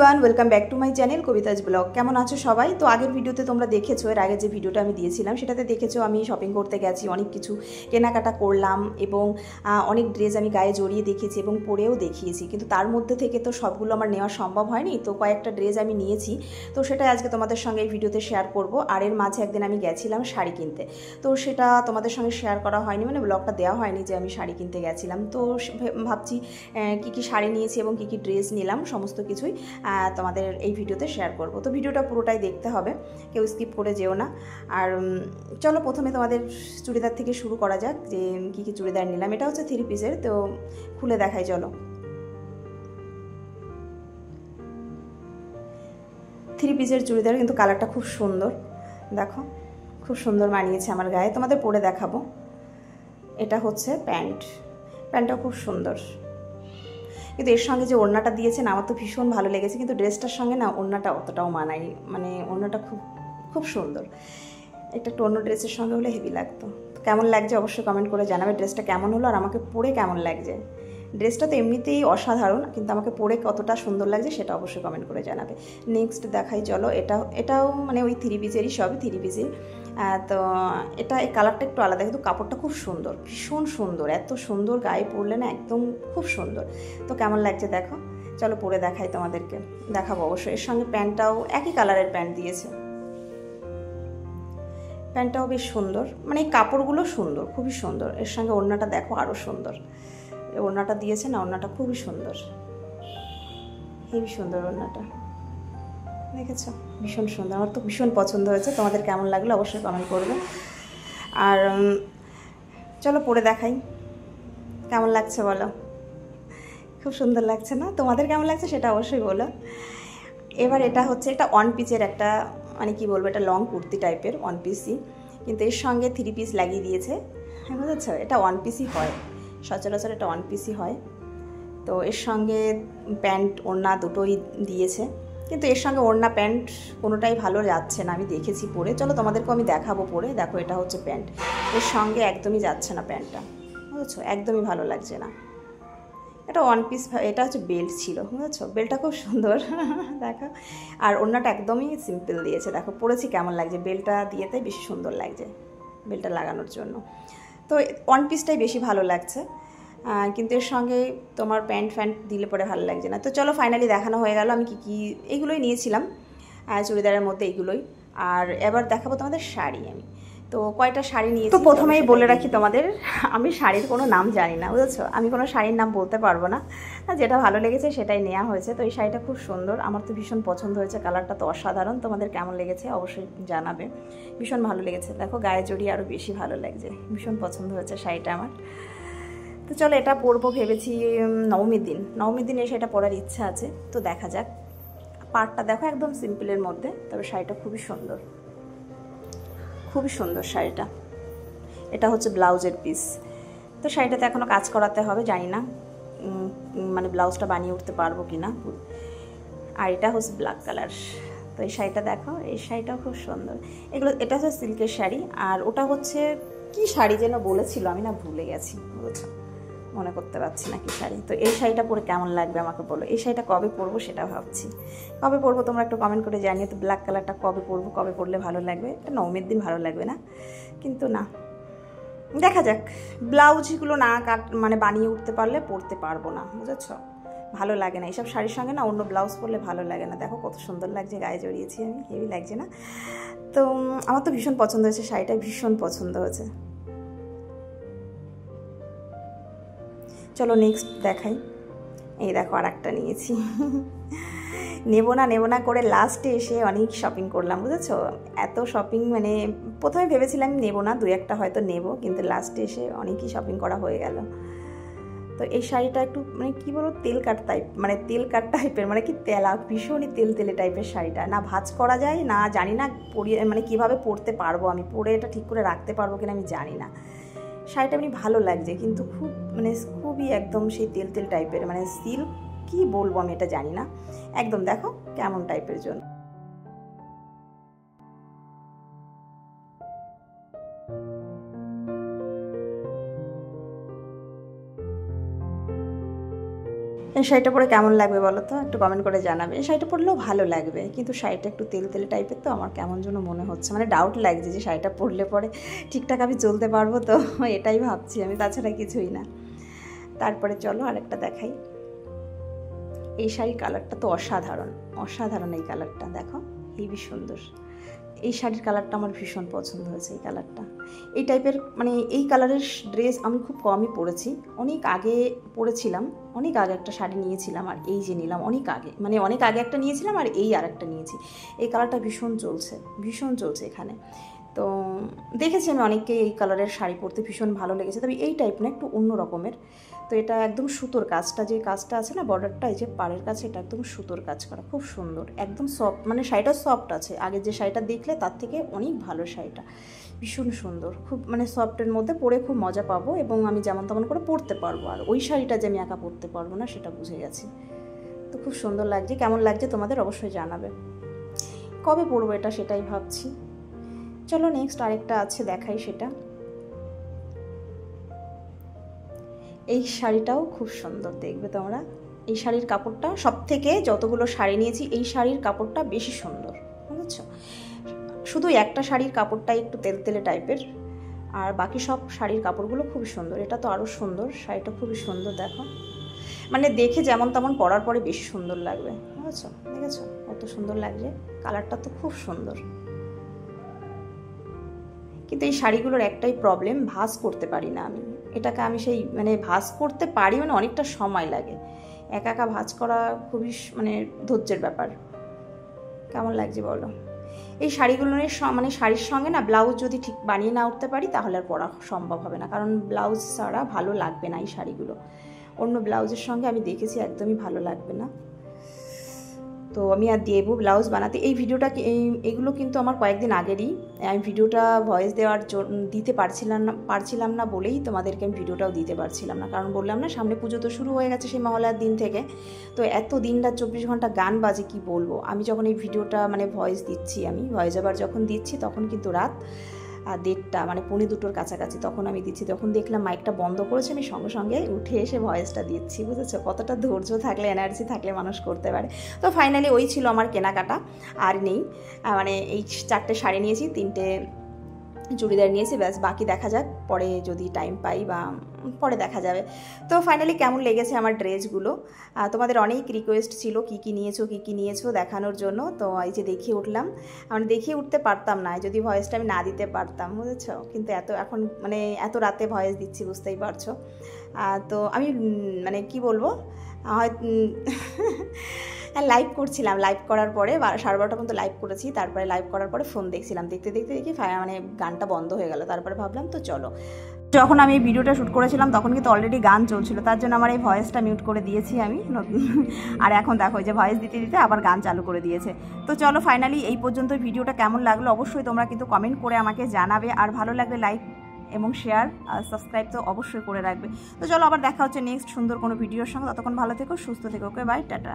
Everyone, welcome back to my channel Kavita's blog. কেমন আছো সবাই? তো আগের ভিডিওতে তোমরা দেখেছো, এর আগে যে ভিডিওটা আমি দিয়েছিলাম সেটাতে দেখেছো আমি শপিং করতে গেছি, অনেক কিছু কেনাকাটা করলাম এবং অনেক ড্রেস আমি গায়ে জড়িয়ে দেখেছি এবং পরেও দেখিয়েছি। কিন্তু তার মধ্যে থেকে তো সবগুলো আমার নেওয়া সম্ভব হয়নি, তো কয়েকটা ড্রেস আমি নিয়েছি। তো সেটাই আজকে তোমাদের সঙ্গে এই ভিডিওতে শেয়ার করব। আর এর মাঝে একদিন আমি গেছিলাম শাড়ি কিনতে, তো সেটা তোমাদের সঙ্গে শেয়ার করা হয়নি, মানে ব্লগটা দেওয়া হয়নি যে আমি শাড়ি কিনতে গেছিলাম। তো ভাবছি কী কী শাড়ি নিয়েছি এবং কী কী ড্রেস নিলাম সমস্ত কিছুই তোমাদের এই ভিডিওতে শেয়ার করব। তো ভিডিওটা পুরোটাই দেখতে হবে, কেউ স্কিপ করে যেও না। আর চলো প্রথমে তোমাদের চুড়িদার থেকে শুরু করা যাক যে কী কী চুড়িদার নিলাম। এটা হচ্ছে 3 পিসের, তো খুলে দেখাই চলো। 3 পিসের চুড়িদার, কিন্তু কালারটা খুব সুন্দর, দেখো খুব সুন্দর মানিয়েছে আমার গায়ে, তোমাদের পরে দেখাবো। এটা হচ্ছে প্যান্টটাও খুব সুন্দর, কিন্তু এর সঙ্গে যে ওড়নাটা দিয়েছেন আমার তো ভীষণ ভালো লেগেছে, কিন্তু ড্রেসটার সঙ্গে না ওড়নাটা অতটাও মানায়নি, মানে ওড়নাটা খুব সুন্দর। একটা অন্য ড্রেসের সঙ্গে হলে হেভি লাগতো। কেমন লাগছে অবশ্যই কমেন্ট করে জানাবে ড্রেসটা কেমন হলো আর আমাকে পরে কেমন লাগছে। ড্রেসটা তো এমনিতেই অসাধারণ, কিন্তু আমাকে পরে কতটা সুন্দর লাগছে সেটা অবশ্যই কমেন্ট করে জানাবে। নেক্সট দেখাই চলো। এটাও মানে ওই 3 পিসেরই, সবই 3 পিসের। তো এটা এই কালারটা একটু আলাদা, কিন্তু কাপড়টা খুব সুন্দর, ভীষণ সুন্দর, এত সুন্দর, গায়ে পরলে না একদম খুব সুন্দর। তো কেমন লাগছে দেখো, চলো পরে দেখাই তোমাদেরকে, দেখাবো অবশ্যই। এর সঙ্গে প্যান্টটাও একই কালারের প্যান্ট দিয়েছে, প্যান্টটাও বেশ সুন্দর, মানে এই কাপড়গুলো সুন্দর, খুবই সুন্দর। এর সঙ্গে ওড়নাটা দেখো আরও সুন্দর, ওড়নাটা দিয়েছে না, ওড়নাটা খুবই সুন্দর, হেবি সুন্দর ওড়নাটা, দেখেছ ভীষণ সুন্দর, আমার তো ভীষণ পছন্দ হয়েছে। তোমাদের কেমন লাগলো অবশ্যই কমেন্ট করবে। আর চলো পরে দেখাই কেমন লাগছে বলো। খুব সুন্দর লাগছে না? তোমাদের কেমন লাগছে সেটা অবশ্যই বলো। এবার এটা হচ্ছে, এটা 1 পিসের একটা, মানে কি বলবো, এটা লং কুর্তি টাইপের 1 পিসই, কিন্তু এর সঙ্গে 3 পিস লাগিয়ে দিয়েছে, বুঝেছো? এটা 1 পিসই হয়, সচরাচর এটা 1 পিসই হয়। তো এর সঙ্গে প্যান্ট ওড়না দুটোই দিয়েছে, কিন্তু এর সঙ্গে ওড়না প্যান্ট কোনোটাই ভালো যাচ্ছে না, আমি দেখেছি পরে। চলো তোমাদেরকেও আমি দেখাবো পরে। দেখো এটা হচ্ছে প্যান্ট, এর সঙ্গে একদমই যাচ্ছে না প্যান্টটা, বুঝেছো? একদমই ভালো লাগছে না। এটা 1 পিস, এটা হচ্ছে বেল্ট ছিল, বুঝেছো? বেল্টটা খুব সুন্দর দেখো। আর ওড়নাটা একদমই সিম্পল দিয়েছে, দেখো পরেছি কেমন লাগছে, বেল্টটা দিয়েতে বেশি সুন্দর লাগছে বেল্টটা লাগানোর জন্য। তো 1 পিসটাই বেশি ভালো লাগছে, কিন্তু এর সঙ্গে তোমার প্যান্ট দিলে পরে ভালো লাগছে না। তো চলো ফাইনালি দেখানো হয়ে গেল আমি কী এইগুলোই নিয়েছিলাম চুড়িদারের মধ্যে, এইগুলোই। আর এবার দেখাবো তোমাদের শাড়ি। আমি তো কয়টা শাড়ি নিয়েছি। তো প্রথমেই বলে রাখি তোমাদের, আমি শাড়ির কোনো নাম জানি না, বুঝেছো? আমি কোনো শাড়ির নাম বলতে পারবো না, যেটা ভালো লেগেছে সেটাই নেওয়া হয়েছে। তো এই শাড়িটা খুব সুন্দর, আমার তো ভীষণ পছন্দ হয়েছে, কালারটা তো অসাধারণ। তোমাদের কেমন লেগেছে অবশ্যই জানাবে, ভীষণ ভালো লেগেছে। দেখো গায়ে জড়িয়ে আরও বেশি ভালো লাগছে, ভীষণ পছন্দ হয়েছে শাড়িটা আমার। তো চলো এটা পরবো ভেবেছি নবমীর দিন এসে এটা পরার ইচ্ছা আছে, তো দেখা যাক। পাড়টা দেখো একদম সিম্পলের মধ্যে, তবে শাড়িটা খুবই সুন্দর, খুবই সুন্দর শাড়িটা। এটা হচ্ছে ব্লাউজের পিস। তো শাড়িটাতে এখনও কাজ করাতে হবে, জানি না মানে ব্লাউজটা বানিয়ে উঠতে পারবো কি না। আর এটা হচ্ছে ব্ল্যাক কালার। তো এই শাড়িটা দেখো, এই শাড়িটাও খুব সুন্দর। এটা হচ্ছে সিল্কের শাড়ি, আর ওটা হচ্ছে কি শাড়ি যেন বলেছিল, আমি না ভুলে গেছি, বুঝেছো? মনে করতে পারছি না কি শাড়ি। তো এই শাড়িটা পরে কেমন লাগবে আমাকে বলো, এই শাড়িটা কবে পরবো সেটা ভাবছি। কবে পরবো তোমরা একটু কমেন্ট করে জানিও তো, ব্ল্যাক কালারটা কবে পরবো, কবে পরলে ভালো লাগবে। এটা নবমীর দিন ভালো লাগবে না, কিন্তু না, দেখা যাক। ব্লাউজগুলো না মানে বানিয়ে উঠতে পারলে পরতে পারবো না, বুঝেছো? ভালো লাগে না এইসব শাড়ির সঙ্গে না, অন্য ব্লাউজ পরলে ভালো লাগে না। দেখো কত সুন্দর লাগছে, গায়ে জড়িয়েছি আমি, হেভি লাগছে না? তো আমার তো ভীষণ পছন্দ হয়েছে শাড়িটা, ভীষণ পছন্দ হয়েছে। চলো নেক্সট দেখাই। এই দেখো আর একটা নিয়েছি নেবো না করে লাস্টে এসে অনেক শপিং করলাম, বুঝেছো? এত শপিং, মানে প্রথমে ভেবেছিলাম নেবো না, 2-1টা হয়তো নেবো, কিন্তু লাস্টে এসে অনেকই শপিং করা হয়ে গেল। তো এই শাড়িটা একটু মানে কী বলো, তেল কাট টাইপের, মানে কি ভীষণই তেলে টাইপের শাড়িটা। না ভাঁজ করা যায় না, জানি না পরিয়ে মানে কীভাবে পরতে পারবো, আমি পরে এটা ঠিক করে রাখতে পারবো কিনা আমি জানি না। শাড়িটা এমনি ভালো লাগছে, কিন্তু খুবই একদম সেই তেল টাইপের, মানে সিল্ক কি বলবো আমি এটা জানি না একদম। দেখো কেমন টাইপের জন্য। এই শাড়িটা পরে কেমন লাগবে বলো তো, একটু কমেন্ট করে জানাবে। এই শাড়িটা পরলেও ভালো লাগবে, কিন্তু শাড়িটা একটু তেল তেলে টাইপের, তো আমার কেমন যেন মনে হচ্ছে, মানে ডাউট লাগছে যে শাড়িটা পরলে পরে ঠিকঠাক আমি চলতে পারবো তো, এটাই ভাবছি আমি, তাছাড়া কিছুই না। তারপরে চলো আরেকটা দেখাই। এই শাড়ির কালারটা তো অসাধারণ, অসাধারণ এই কালারটা দেখো, হেবি সুন্দর। এই শাড়ির কালারটা আমার ভীষণ পছন্দ হয়েছে, এই কালারটা। এই টাইপের মানে এই কালারের ড্রেস আমি খুব কমই পরেছি, অনেক আগে পরেছিলাম, অনেক আগে একটা শাড়ি নিয়েছিলাম, আর এই যে নিলাম অনেক আগে, মানে অনেক আগে একটা নিয়েছিলাম আর এই আর একটা নিয়েছি। এই কালারটা ভীষণ চলছে, ভীষণ চলছে এখানে। তো দেখেছি আমি অনেককে এই কালারের শাড়ি পরতে ভীষণ ভালো লেগেছে, তবে এই টাইপ না, একটু অন্য রকমের। তো এটা একদম সুতোর কাজটা, যে কাজটা আছে না বর্ডারটা, এই যে পাড়ের কাছে, এটা একদম সুতোর কাজ করা, খুব সুন্দর, একদম সফট, মানে শাড়িটা সফট আছে। আগে যে শাড়িটা দেখলে তার থেকে অনেক ভালো শাড়িটা, ভীষণ সুন্দর, খুব মানে সফটের মধ্যে পরে খুব মজা পাবো, এবং আমি যেমন তেমন করে পরতে পারবো। আর ওই শাড়িটা যে আমি একা পরতে পারবো না সেটা বুঝে গেছি। তো খুব সুন্দর লাগছে, কেমন লাগছে তোমাদের অবশ্যই জানাবে। কবে পরবো এটা সেটাই ভাবছি। চলো নেক্সট আরেকটা আছে দেখাই, সেটা এই শাড়িটাও খুব সুন্দর, দেখবে তোমরা। এই শাড়ির কাপড়টা সব থেকে, যতগুলো শাড়ি নিয়েছি এই শাড়ির কাপড়টা বেশি সুন্দর, বুঝেছো? শুধু একটা শাড়ির কাপড়টাই একটু তেলতেলে টাইপের, আর বাকি সব শাড়ির কাপড়গুলো খুবই সুন্দর। এটা তো আরও সুন্দর, শাড়িটা খুবই সুন্দর দেখো, মানে দেখে যেমন তেমন পরার পরে বেশি সুন্দর লাগবে, বুঝেছো? দেখেছো কত সুন্দর লাগছে, কালারটা তো খুব সুন্দর। কিন্তু এই শাড়িগুলোর একটাই প্রবলেম, ভাঁজ করতে পারি না আমি এটাকে, আমি সেই মানে ভাঁজ করতে পারি মানে অনেকটা সময় লাগে, একা একা ভাঁজ করা খুবই মানে ধৈর্যের ব্যাপার। কেমন লাগছে বলো? এই শাড়িগুলোর মানে শাড়ির সঙ্গে না ব্লাউজ যদি ঠিক বানিয়ে না উঠতে পারি তাহলে আর পরা সম্ভব হবে না, কারণ ব্লাউজ ছাড়া ভালো লাগবে না এই শাড়িগুলো। অন্য ব্লাউজের সঙ্গে আমি দেখেছি একদমই ভালো লাগবে না। তো আমি আর দেবো ব্লাউজ বানাতে। এই ভিডিওটা এইগুলো কিন্তু আমার কয়েকদিন আগেরই, আমি ভিডিওটা ভয়েস দেওয়ার দিতে পারছিলাম না বলেই তোমাদেরকে আমি ভিডিওটাও দিতে পারছিলাম না, কারণ বললাম না সামনে পুজো তো শুরু হয়ে গেছে সেই মহালয়ার দিন থেকে। তো এত দিন রাত 24 ঘন্টা গান বাজে কি বলবো। আমি যখন এই ভিডিওটা মানে ভয়েস দিচ্ছি, আমি ভয়েস ওভার যখন দিচ্ছি তখন কিন্তু রাত 1:30 মানে 1:45 কাছাকাছি তখন আমি দিচ্ছি। তখন দেখলাম মাইকটা বন্ধ করেছে, আমি সঙ্গে সঙ্গে উঠে এসে ভয়েসটা দিচ্ছি, বুঝেছো? কতটা ধৈর্য থাকলে, এনার্জি থাকলে মানুষ করতে পারে। তো ফাইনালি ওই ছিল আমার কেনাকাটা, আর নেই। মানে এই 4টে শাড়ি নিয়েছি, 3টে চুড়িদার নিয়েছি, ব্যাস। বাকি দেখা যাক পরে যদি টাইম পাই, বা পরে দেখা যাবে। তো ফাইনালি কেমন লেগেছে আমার ড্রেসগুলো, তোমাদের অনেক রিকোয়েস্ট ছিল কী কী নিয়েছো দেখানোর জন্য। তো এই যে দেখিয়ে উঠলাম, মানে দেখিয়ে উঠতে পারতাম না যদি ভয়েসটা আমি না দিতে পারতাম, বুঝেছো? কিন্তু এখন মানে এত রাতে ভয়েস দিচ্ছি, বুঝতেই পারছো। তো আমি মানে কি বলবো, হয়তো লাইভ করছিলাম, লাইভ করার পরে 12:30 পর্যন্ত লাইভ করেছি। তারপরে লাইভ করার পরে ফোন দেখছিলাম, দেখতে দেখি মানে গানটা বন্ধ হয়ে গেল। তারপরে ভাবলাম তো চলো, যখন আমি এই ভিডিওটা শ্যুট করেছিলাম তখন কিন্তু অলরেডি গান চলছিল, তার জন্য আমার এই ভয়েসটা মিউট করে দিয়েছি আমি। আর এখন দেখো যে ভয়েস দিতে দিতে আবার গান চালু করে দিয়েছে। তো চলো ফাইনালি এই পর্যন্ত ভিডিওটা কেমন লাগলো অবশ্যই তোমরা কিন্তু কমেন্ট করে আমাকে জানাবে, আর ভালো লাগলে লাইক এবং শেয়ার আর সাবস্ক্রাইব তো অবশ্যই করে রাখবে। তো চলো আবার দেখা হচ্ছে নেক্সট সুন্দর কোনো ভিডিওর সঙ্গে, ততক্ষণ ভালো থেকো, সুস্থ থেকো, ওকে বাই, টাটা।